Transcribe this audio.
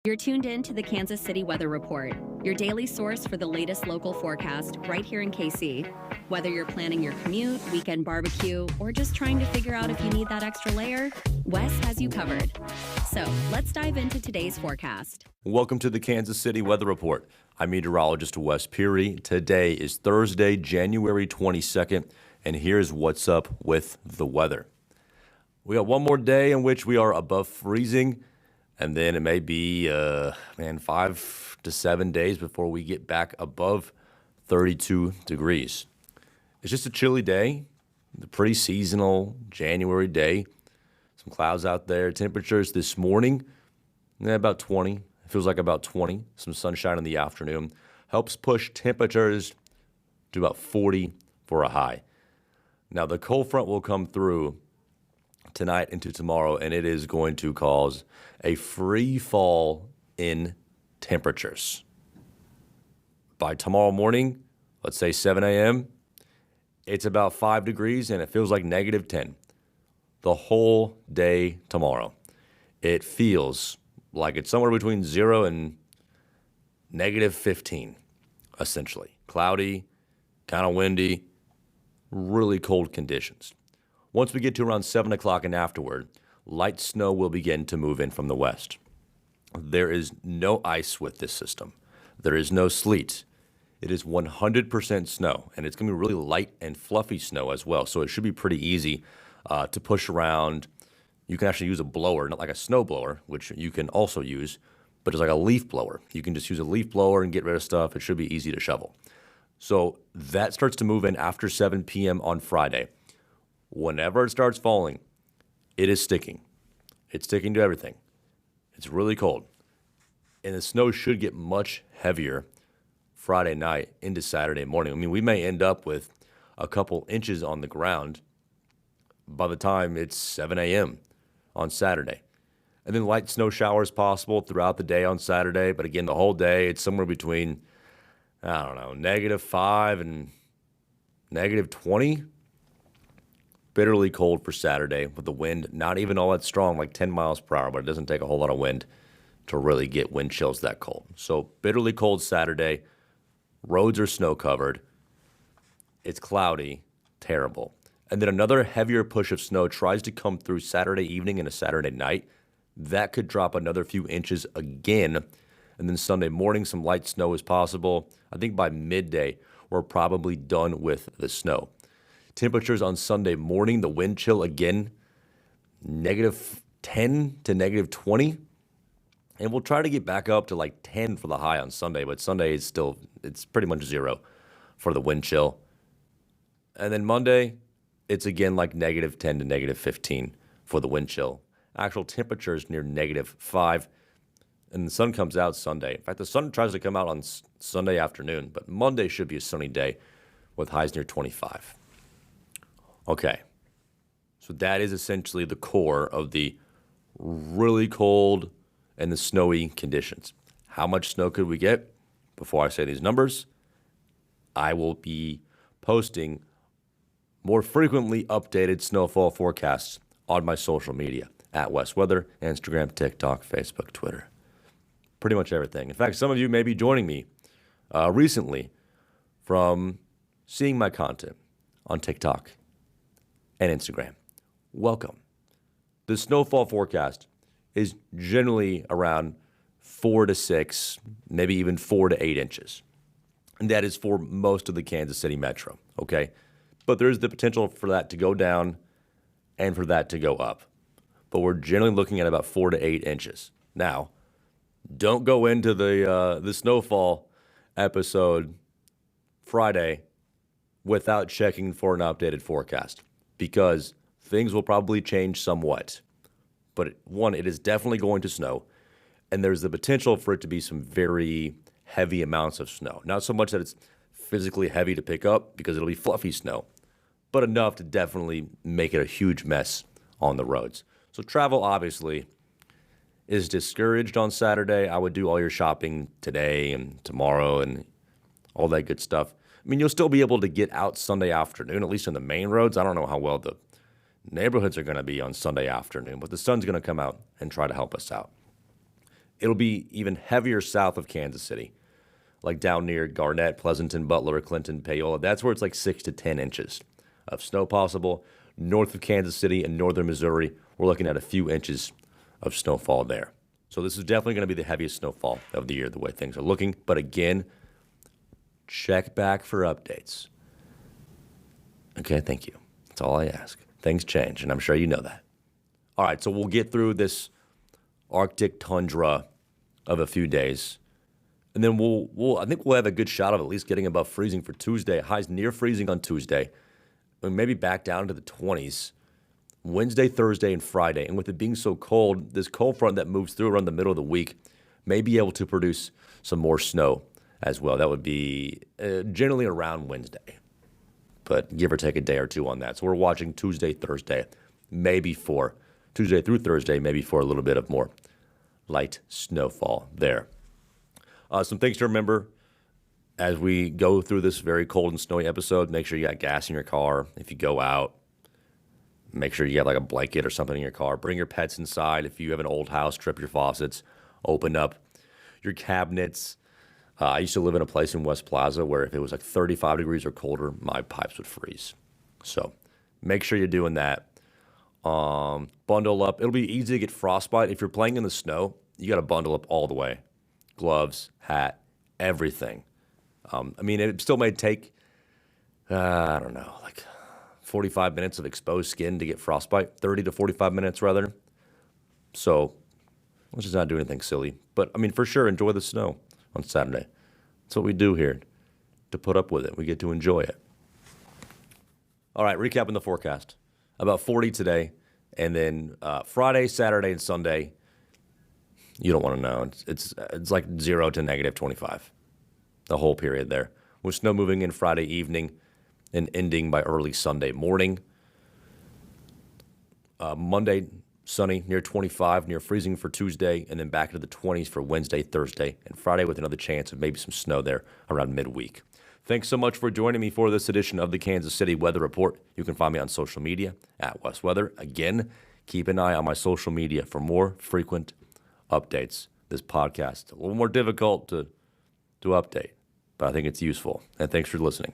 You're tuned in to the Kansas City Weather Report, your daily source for the latest local forecast right here in KC. Whether you're planning your commute, weekend barbecue, or just trying to figure out if you need that extra layer, Wes has you covered. So let's dive into today's forecast. Welcome to the Kansas City Weather Report. I'm meteorologist Wes Peary. Today is Thursday, January 22nd, and here's what's up with the weather. We got one more day in which we are above freezing, and then it may be 5 to 7 days before we get back above 32 degrees. It's just a chilly day, a pretty seasonal January day. Some clouds out there. Temperatures this morning, about 20. It feels like about 20. Some sunshine in the afternoon. Helps push temperatures to about 40 for a high. Now, the cold front will come through tonight into tomorrow, and it is going to cause a free fall in temperatures. By tomorrow morning, let's say 7 a.m., it's about 5 degrees, and it feels like negative 10 the whole day tomorrow. It feels like it's somewhere between 0 and negative 15, essentially. Cloudy, kind of windy, really cold conditions. Once we get to around 7 o'clock and afterward, light snow will begin to move in from the west. There is no ice with this system. There is no sleet. It is 100% snow, and it's going to be really light and fluffy snow as well, so it should be pretty easy to push around. You can actually use a blower, not like a snow blower, which you can also use, but it's like a leaf blower. You can just use a leaf blower and get rid of stuff. It should be easy to shovel. So that starts to move in after 7 p.m. on Friday. Whenever it starts falling, it is sticking. It's sticking to everything. It's really cold. And the snow should get much heavier Friday night into Saturday morning. I mean, we may end up with a couple inches on the ground by the time it's 7 a.m. on Saturday. And then light snow showers possible throughout the day on Saturday. But again, the whole day, it's somewhere between, negative 5 and negative 20. Bitterly cold for Saturday with the wind not even all that strong, like 10 miles per hour, but it doesn't take a whole lot of wind to really get wind chills that cold. So bitterly cold Saturday. Roads are snow covered. It's cloudy, terrible. And then another heavier push of snow tries to come through Saturday evening and a Saturday night. That could drop another few inches again. And then Sunday morning, some light snow is possible. I think by midday, we're probably done with the snow. Temperatures on Sunday morning, the wind chill again, negative 10 to negative 20. And we'll try to get back up to like 10 for the high on Sunday, but Sunday is still, it's pretty much 0 for the wind chill. And then Monday, it's again like negative 10 to negative 15 for the wind chill. Actual temperatures near negative 5. And the sun comes out Sunday. In fact, the sun tries to come out on Sunday afternoon, but Monday should be a sunny day with highs near 25. Okay, so that is essentially the core of the really cold and the snowy conditions. How much snow could we get? Before I say these numbers, I will be posting more frequently updated snowfall forecasts on my social media at Wes Weather, Instagram, TikTok, Facebook, Twitter. Pretty much everything. In fact, some of you may be joining me recently from seeing my content on TikTok and Instagram. Welcome. The snowfall forecast is generally around 4 to 6, maybe even 4 to 8 inches. And that is for most of the Kansas City metro, okay? But there's the potential for that to go down and for that to go up. But we're generally looking at about 4 to 8 inches. Now, don't go into the snowfall episode Friday without checking for an updated forecast, because things will probably change somewhat. But one, it is definitely going to snow, and there's the potential for it to be some very heavy amounts of snow. Not so much that it's physically heavy to pick up, because it'll be fluffy snow, but enough to definitely make it a huge mess on the roads. So travel, obviously, is discouraged on Saturday. I would do all your shopping today and tomorrow and all that good stuff. I mean, you'll still be able to get out Sunday afternoon, at least in the main roads. I don't know how well the neighborhoods are going to be on Sunday afternoon, but the sun's going to come out and try to help us out. It'll be even heavier south of Kansas City, like down near Garnett, Pleasanton, Butler, Clinton, Paola. That's where it's like 6 to 10 inches of snow possible. North of Kansas City and northern Missouri, we're looking at a few inches of snowfall there. So this is definitely going to be the heaviest snowfall of the year, the way things are looking. But again, check back for updates. Okay, thank you. That's all I ask. Things change, and I'm sure you know that. All right, so we'll get through this Arctic tundra of a few days, and then I think we'll have a good shot of at least getting above freezing for Tuesday. Highs near freezing on Tuesday, and maybe back down to the 20s Wednesday, Thursday, and Friday. And with it being so cold, this cold front that moves through around the middle of the week may be able to produce some more snow as well. That would be generally around Wednesday, but give or take a day or two on that. So we're watching Tuesday, Thursday, Tuesday through Thursday, maybe for a little bit of more light snowfall there. Some things to remember as we go through this very cold and snowy episode. Make sure you got gas in your car. If you go out, make sure you have like a blanket or something in your car. Bring your pets inside. If you have an old house, trip your faucets, open up your cabinets. I used to live in a place in West Plaza where if it was like 35 degrees or colder, my pipes would freeze. So make sure you're doing that. Bundle up. It'll be easy to get frostbite. If you're playing in the snow, you got to bundle up all the way. Gloves, hat, everything. It still may take, like 45 minutes of exposed skin to get frostbite, 30 to 45 minutes rather. So let's just not do anything silly. But, for sure, enjoy the snow on Saturday. That's what we do here, to put up with it. We get to enjoy it. All right, recapping the forecast. About 40 today, and then Friday, Saturday, and Sunday, you don't want to know. It's like 0 to negative 25, the whole period there. With snow moving in Friday evening and ending by early Sunday morning. Monday, sunny, near 25, near freezing for Tuesday, and then back into the 20s for Wednesday, Thursday, and Friday with another chance of maybe some snow there around midweek. Thanks so much for joining me for this edition of the Kansas City Weather Report. You can find me on social media at West Weather. Again, keep an eye on my social media for more frequent updates. This podcast, a little more difficult to update, but I think it's useful. And thanks for listening.